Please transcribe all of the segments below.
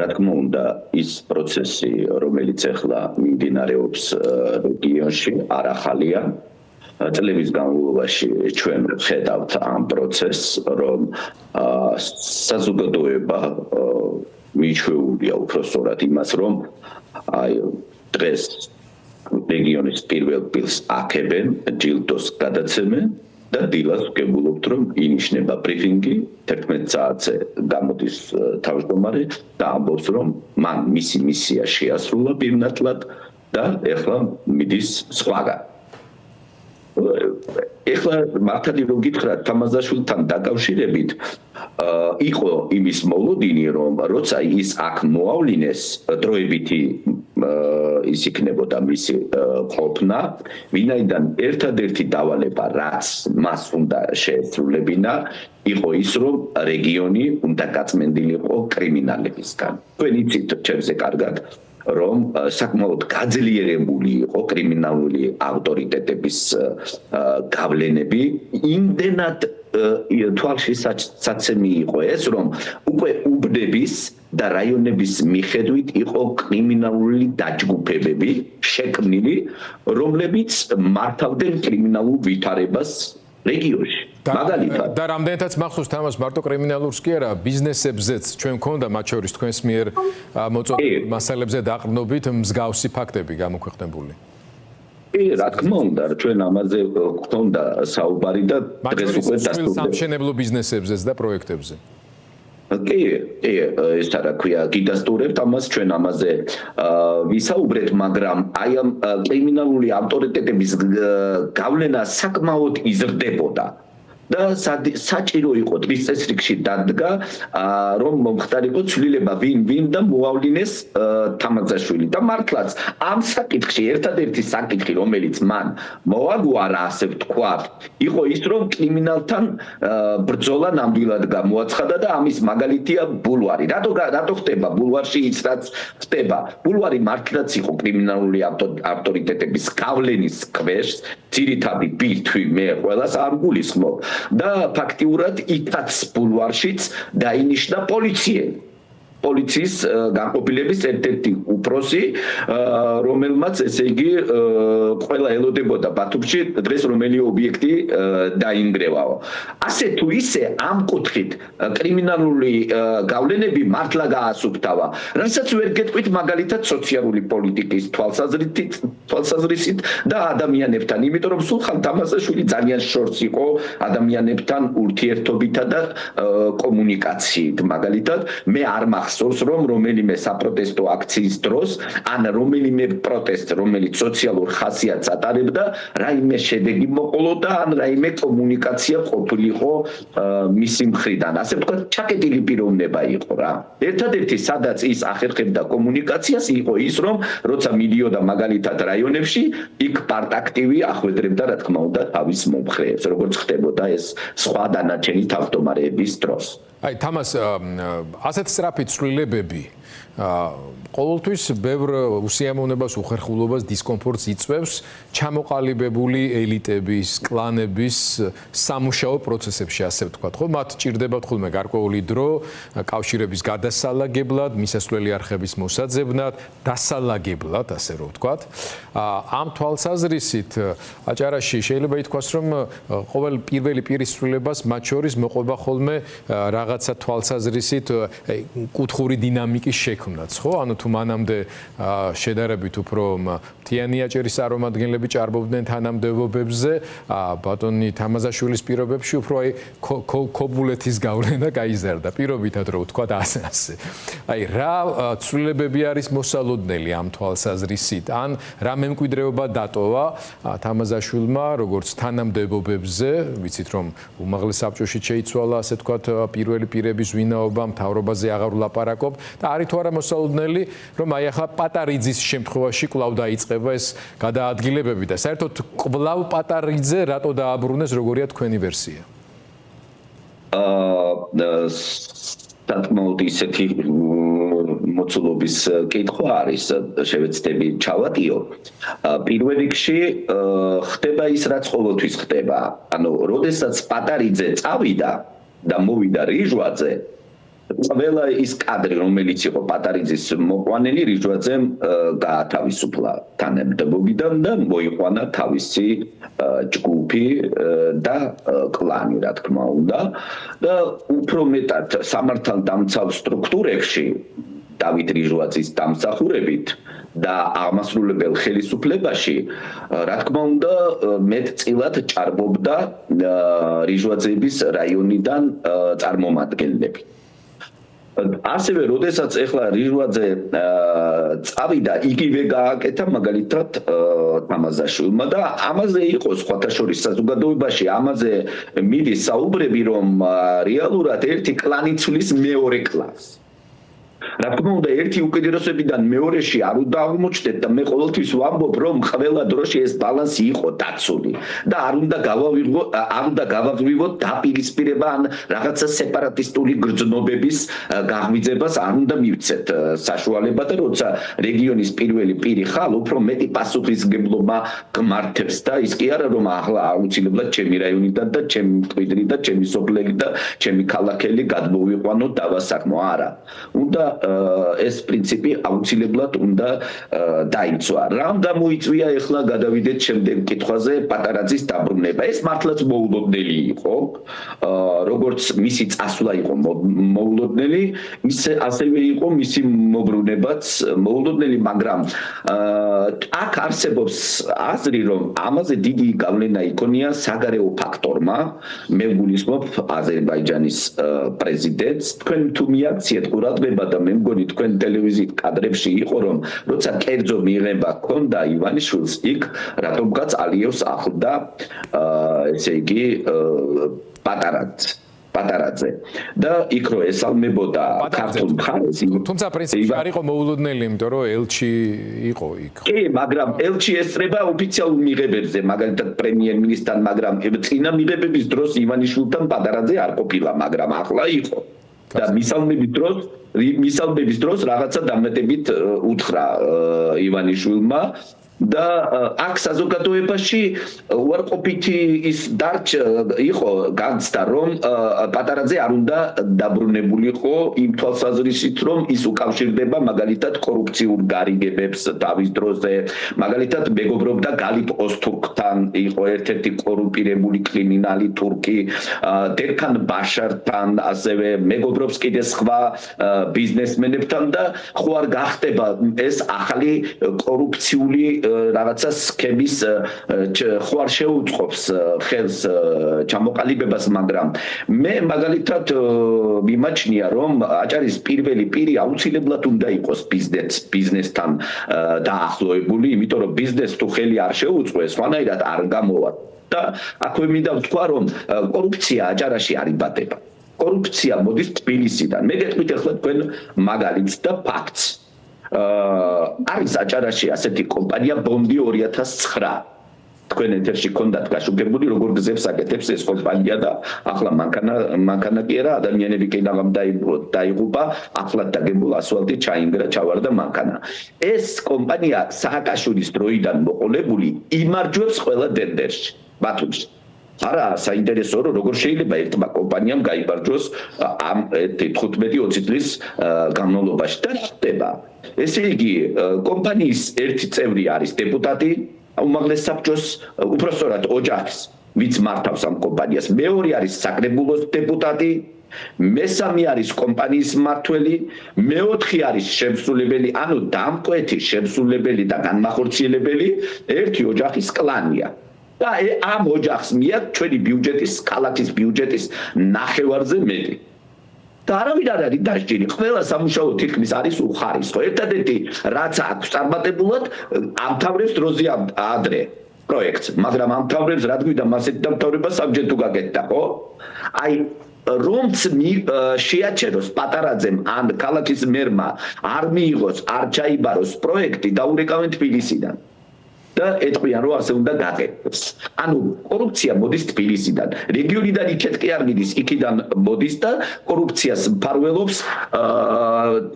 რა თქმა უნდა, ის პროცესი, რომელიც ახლა მიმდინარეობს რეგიონში, არ ახალია. წლების განმავლობაში ჩვენ ვხედავთ ამ პროცესს, რომ საზოგადოება მიჩვეულია უпростоრად იმას, რომ დღეს რეგიონის პირველ ფილს აქებენ, ჯილდოს გადაცემენ და დილას ვგებულობთ, რომ ინიშნება ბრიფინგი, 11 საათზე გამოდის თავმჯდომარე და ამბობს, რომ მან მისი მისია შეასრულა პირნათლად და ეხლა მიდის სხვაგან. ეხლა მართალი რომ გითხრათ თამაზაშვილთან დაკავშირებით იყო იმის მოლოდინი რომ როცა ის აქ მოავლინეს დროებითი ის იქნებოდა მისი ყოფნა ვინაიდან ერთადერთი დავალება რაც მას უნდა შეესრულებინა იყო ის რომ რეგიონი უნდა გაწმენდილიყო კრიმინალებისგან თქვენ იცით ჩემზე კარგად რომ საკმაოდ გაძლიერებული იყო კრიმინალური ავტორიტეტების გავლენები იმდენად თვალში საცემი იყო ეს რომ უკვე უბნების და რაიონების მიხედვით იყო კრიმინალური დაჯგუფებები შექმნილი რომლებიც მართავდნენ კრიმინალურ ვითარებას რეგიონში მაგალითად და რამდენადაც მახსოვს თამას მარტო კრიმინალურს კი არა ბიზნესებზეც ჩვენ გქონდა მათ შორის თქვენს მიერ მოწოდებული მასალებზე დაყრდნობით მსგავსი ფაქტები გამოქვეყნებული რა თქმა უნდა ჩვენ ამაზე გქონდა საუბარი და დღეს უკვე დასტურდება სამშენებლო ბიზნესებზეც და პროექტებზე კი, ეს რა ქვია, გიდასტურებთ ამას ჩვენ ამაზე ვისაუბრეთ, მაგრამ აი ამ კრიმინალური ავტორიტეტების გავლენა საკმაოდ იზრდებოდა. და საჭირო იყო დღის წესრიგში დადგა რომ მომხდარიყო ცვლილება ვინ და მოავლინეს თამაზაშვილი და მართლაც ამ საკითხში ერთადერთი საკითხი რომელიც მან მოაგვარა ასე ვთქვათ იყო ის რომ კრიმინალთან ბრძოლა ნამდვილად გამოაცხადა და ამის მაგალითია ბულვარი რატო ხდება ბულვარში ის რაც ხდება ბულვარი მართლაც იყო კრიმინალური ავტორიტეტების გავლენის ქვეშ ძირითადი ბირთვი მე ყველას არ გულისხმობ და ფაქტიურად იქაც ბულვარშიც დაინიშნა პოლიციის განყოფილების ერთ-ერთი უფროსი რომელმაც ესე იგი ყველა ელოდებოდა ბათუმში დღეს რომელი ობიექტი დაინგრევაო ასე თუ ისე ამ კუთხით კრიმინალური გავლენები მართლა გაასუფთავა რასაც ვერ გეტყვით მაგალითად სოციალური პოლიტიკის თვალსაზრისით და ადამიანებთან იმიტომ რომ სულხან თამაზაშვილი ძალიან შორს იყო ადამიანებთან ურთიერთობითა და კომუნიკაციით მაგალითად მე არ მახსოვს რომ რომელიმე საპროტესტო აქციის დროს ან რომელიმე პროტესტ რომელიც სოციალურ ხასიათს ატარებდა რაიმე შედეგი მოყოლოდა ან რაიმე კომუნიკაცია ყოფილიყო მისი მხრიდან ასე ვთქვათ ჩაკეტილი პიროვნება იყო რა ერთადერთი სადაც ის ახერხებდა კომუნიკაციას იყო ის რომ როცა მიდიოდა მაგალითად რაიონებში იქ პარტაქტივი ახვედრებდა რა თქმა უნდა თავის მომხრეებს როგორც ხდებოდა ეს სხვა დანარჩენი თავმჯდომარეების დროს აი თამას ასეთ სწრაფი ცვლილებები ყოველთვის ბევრ უსიამოვნებას, უხერხულობას, დისკომფორტს იწვევს ჩამოყალიბებული ელიტების, კლანების სამუშაო პროცესებში, ასე ვთქვათ, ხო? მათ ჭირდებათ ხოლმე გარკვეული დრო, კავშირების გადასალაგებლად, მისასვლელი არხების მოსაძებნად, დასალაგებლად, ასე რომ ვთქვათ. ამ თვალსაზრისით, აჭარაში შეიძლება ითქვას, რომ ყოველ პირველი პირის ცვლილებას მათ შორის მოყვება ხოლმე რაღაცა თვალსაზრისით კუთხური დინამიკის შექმნაც, ხო? ანუ თუ მანამდე შედარებით უფრო მთიანი აჭერის წარმომადგენლები ჭარბობდნენ თანამდებობებზე, ბატონი თამაზაშვილის პირობებში უფრო აი ქობულეთის გავლენა გაიზარდა. პირობითად რო ვთქვა ასე. აი რა ცვლილებები არის მოსალოდნელი ამ თვალსაზრისით? ან რა მემკვიდრეობა დატოვა თამაზაშვილმა როგორც თანამდებობებზე, ვიცით რომ უმაღლეს საბჭოში შეიცვალა ასე ვთქვათ პირველი პირების ვინაობა, მთავრობაზე აღარ ვლაპარაკობ და არის თუ არა მოსალოდნელი რომ აი ახლა პატარიძის შემთხვევაში კვლავ დაიწყება ეს გადაადგილებები და საერთოდ კვლავ პატარიძე რატო დააბრუნეს როგორია თქვენი ვერსია? საკმაოდ ისეთი მოცულობის კითხვა არის შევეცდები ჩავატიო პირველ რიგში ხდება ის რაც ყოველთვის ხდება ანუ როდესაც პატარიძე წავიდა და მოვიდა რიჟვაძე ყველა ის კადრი, რომელიც იყო პატარიძის მოყვანილი, რიჟვაძემ გაათავისუფლა თანამდებობიდან და მოიყვანა თავისი ჯგუფი და კლანი, რა თქმა უნდა. და უფრო მეტად სამართალდამცავ სტრუქტურებში დავით რიჟვაძის დამსახურებით და აღმასრულებელ ხელისუფლებაში, რა თქმა უნდა, მეტწილად ჭარბობდა რიჟვაძეების რაიონიდან წარმომადგენლები. ასევე, როდესაც ეხლა რიჟვაძე წავიდა, იგივე გააკეთა მაგალითად თამაზაშვილმა და ამაზე იყო სხვათა შორის საზოგადოებაში, ამაზე მიდის საუბრები, რომ რეალურად ერთი კლანი ცვლის მეორე კლანს. რა თქმა უნდა, ერთი უკიდურესობიდან მეორეში არ უნდა აღმოჩნდეთ და მე ყოველთვის ვამბობ, რომ ყველა დროში ეს ბალანსი იყო დაცული და არ უნდა გავაღვივოთ დაპირისპირება ან რაღაცა სეპარატისტული გრძნობების გაღვიძებას არ უნდა მივცეთ საშუალება და როცა რეგიონის პირველი პირი ხარ, უფრო მეტი პასუხისმგებლობა გმართებს და ის კი არა რომ ახლა აუცილებლად ჩემი რაიონიდან და ჩემი მკვიდრი და ჩემი სოფლები და ჩემი ქალაქელი გადმოვიყვანოთ დავასაქმო, არა. უნდა ეს პრინციპი აუცილებლად უნდა დაიცვა. რამ გამოიწვია ახლა გადავიდეთ შემდეგ კითხვაზე პატარაძის დაბრუნება. ეს მართლაც მოულოდნელი იყო, როგორც მისი წასვლა იყო მოულოდნელი, ასევე იყო მისი მობრუნებაც მოულოდნელი, მაგრამ აქ არსებობს აზრი, რომ ამაზე დიდი გავლენა იქონია საგარეო ფაქტორმა, მე გულისხმობ აზერბაიჯანის პრეზიდენტს, თქვენ თუ მიაქციეთ ყურადღება და მე მგონი თქვენ ტელევიზიით კადრებში იყო, რომ როცა კერძო მიღება ჰქონდა ივანიშვილს, იქ რატომღაც ალიევს ახლდა ესე იგი პატარაძე და იქ რო ესალმებოდა ქართულ მხარეს, თუმცა პრინციპში არ იყო მოულოდნელი, იმიტომ რომ ელჩი იყო იქ. კი, მაგრამ ელჩი ესწრება ოფიციალურ მიღებებზე, მაგალითად პრემიერ-მინისტრთან, მაგრამ წინა მიღებების დროს ივანიშვილთან პატარაძე არ ყოფილა, მაგრამ ახლა იყო. და მისალმების დროს რაღაცა დამატებით უთხრა ივანიშვილმა და აქ საზოგადოებაში უარყოფითი ის იყო განცდა, რომ პატარაძე არ უნდა დაბრუნებულიყო იმ თვალსაზრისით, რომ ის უკავშირდება მაგალითად კორუფციულ გარიგებებს თავის დროზე, მაგალითად მეგობრობდა გალიპ ოზთურკთან, იყო ერთ-ერთი კორუმპირებული კრიმინალი თურქი, დერქან ბაშართან, ასევე მეგობრობს კიდე სხვა ბიზნესმენებთან და ხო არ გახდება ეს ახალი კორუფციული რაღაცა სქემის ხო არ შეუწყობს ხელს ჩამოყალიბებას, მაგრამ მე მაგალითად მიმაჩნია, რომ აჭარის პირველი პირი აუცილებლად უნდა იყოს ბიზნესთან დაახლოებული, იმიტომ რომ ბიზნეს თუ ხელი არ შეუწყოს, სხვანაირად არ გამოვა და აქვე მინდა ვთქვა, რომ კორუფცია აჭარაში არ იბადება. კორუფცია მოდის თბილისიდან. მე გეტყვით ახლა თქვენ მაგალითს და ფაქტს. არის აჭარაში ასეთი კომპანია ბონდი 2009. თქვენ ეთერში გქონდათ გაშუქებული, როგორ გზებს აკეთებს ეს კომპანია და ახლა მანქანა კი არა, ადამიანები კი დაიღუპა, ახლა დაგებულ ასფალტი ჩაინგრა, ჩავარდა მანქანა. ეს კომპანია სააკაშვილის დროიდან მოყოლებული იმარჯვებს ყველა ტენდერში ბათუმში. არა, საინტერესოა, რომ როგორ შეიძლება ერთმა კომპანიამ გაიმარჯვოს ამ 15-20 წლის განმავლობაში და ხდება. ესე იგი, კომპანიის ერთი წევრი არის დეპუტატი უმაღლეს საბჭოს, უпростоრად ოჯახის, ვინც მართავს ამ კომპანიას. მეორე არის საკრებულოს დეპუტატი, მესამე არის კომპანიის მმართველი, მეოთხე არის შემსრულებელი, ანუ დამკვეთი შემსრულებელი და განმახორციელებელი ერთი ოჯახის კლანია. და ამ ოჯახს მიაქვს ჩვენი ბიუჯეტის, ქალაქის ბიუჯეტის ნახევარზე მეტი. და არავინ არ არის დასჯილი, ყველა სამუშაო თითქმის არის უხარისხო. ერთადერთი რაც აქვს წარმატებულად ამთავრებს დროზე ადრე პროექტს, მაგრამ ამთავრებს რა გვიდა მასეთ დამთავრება საბჭოთა თუ გაკეთდა, ხო? აი რომც შეაჩეროს პატარაძემ ან ქალაქის მერმა არ მიიღოს, არ ჩაიბაროს პროექტი, დაურეკავენ თბილისიდან. და ეთქვიან რომ ასე უნდა გაკეთდეს. ანუ კორუფცია მოდის თბილისიდან. რეგიონიდან იქეთ კი არ მიდის, იქიდან მოდის და კორუფციას მფარველობს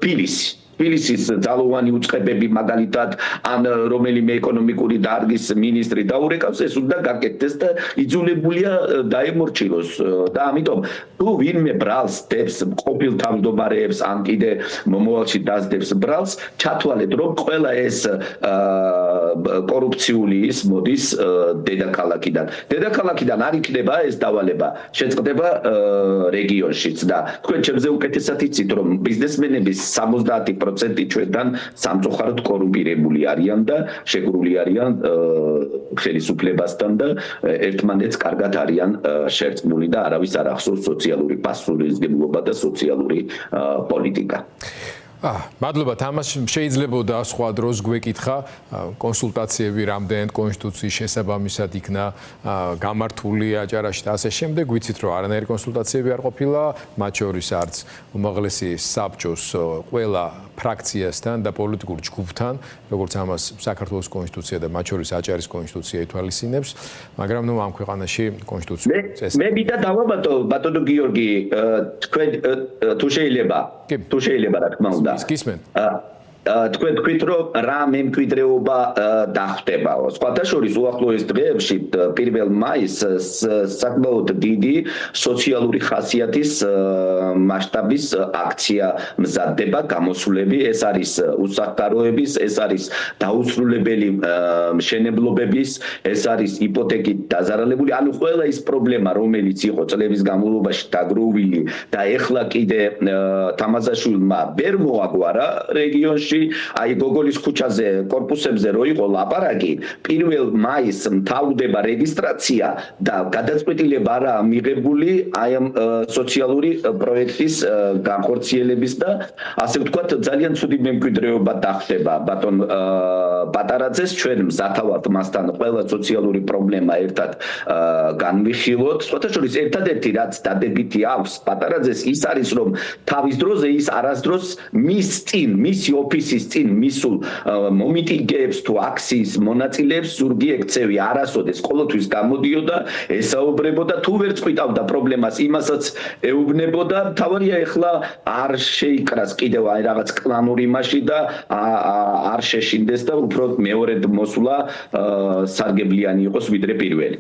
თბილისი. თბილისის ძალოვანი უწყებები მაგალითად ან რომელიმე ეკონომიკური დარგის მინისტრი დაურეკავს ეს უნდა გაკეთდეს და იძულებულია დაემორჩილოს და ამიტომ თუ ვინმე ბრალს დებს ყოფილ თავმჯდომარეებს ან კიდე მომავალში დასდებს ბრალს ჩათვალეთ რომ ყველა ეს კორუფციული ის მოდის დედაქალაქიდან არ იქნება ეს დავალება შეწყდება რეგიონშიც და თქვენ ჩემზე უკეთესად იცით რომ ბიზნესმენების 70% ჩვენთან სამწუხაროდ კორუმპირებული არიან და შეგრული არიან ხელისუფლებასთან და ერთმანეთს კარგად არიან შერწყმული და არავის არ ახსოვს სოციალური პასუხისმგებლობა და სოციალური პოლიტიკა. მადლობა თამაშ შეიძლებოდა სხვა დროს გვეკითხა კონსულტაციები რამდენად კონსტიტუციის შესაბამისად იქნა გამართული აჭარაში და ასე შემდეგ ვიცით რომ არანაირი კონსულტაციები არ ყოფილა მათ შორის არც უმაღლესი საბჭოს ყველა ფრაქციასთან და პოლიტიკურ ჯგუფთან როგორც ამას საქართველოს კონსტიტუცია და მათ შორის აჭარის კონსტიტუცია ითვალისწინებს მაგრამ ნუ ამ ქვეყანაში კონსტიტუცია წესი მე მინდა დავაბატო ბატონო გიორგი თქვენ თუ შეიძლება რა თქმა უნდა გისმენ თქვენ თქვით რომ რა მემკვიდრეობა დახტებაო სხვათა შორის უახლოეს დღეებში 1 მაისს საკმაოდ დიდი სოციალური ხასიათის მასშტაბის აქცია მზადდება გამოსვლები ეს არის უსახკაროების ეს არის დაუსრულებელი მშენებლობების ეს არის იპოთეკით დაზარალებული ანუ ყველა ის პრობლემა რომელიც იყო წლების განმავლობაში დაგროვილი და ეხლა კიდე თამაზაშვილმა ვერ მოაგვარა რეგიონში აი გოგოლის ქუჩაზე კორპუსებზე რო იყო ლაპარაკი 1 მაისს მთავრდება რეგისტრაცია და გადაწყვეტილება არა მიღებული აი ამ სოციალური პროექტის განხორციელების და ასე ვთქვათ ძალიან ცუდი მემკვიდრეობა დახტება ბატონ პატარაძეს ჩვენ მზათავად მასთან ყველა სოციალური პრობლემა ერთად განვიხილოთ სხვათა შორის ერთადერთი რაც დადებითი აქვს პატარაძეს ის არის რომ თავის დროზე ის არასდროს მის წინ მისი ოფისის წინ მისულ მომიტინგეებს თუ აქციის მონაწილეებს ზურგი ექცევი არასოდეს ყოველთვის გამოდიოდა ესაუბრებოდა თუ ვერ წვითავდა პრობლემას იმასაც ეუბნებოდა თავარია ეხლა არ შეიკრას კიდევ აი რაღაც კლანური მასში და არ შეშინდეს და უფრო მეორედ მოსვლა სარგებლიანი იყოს ვიდრე პირველი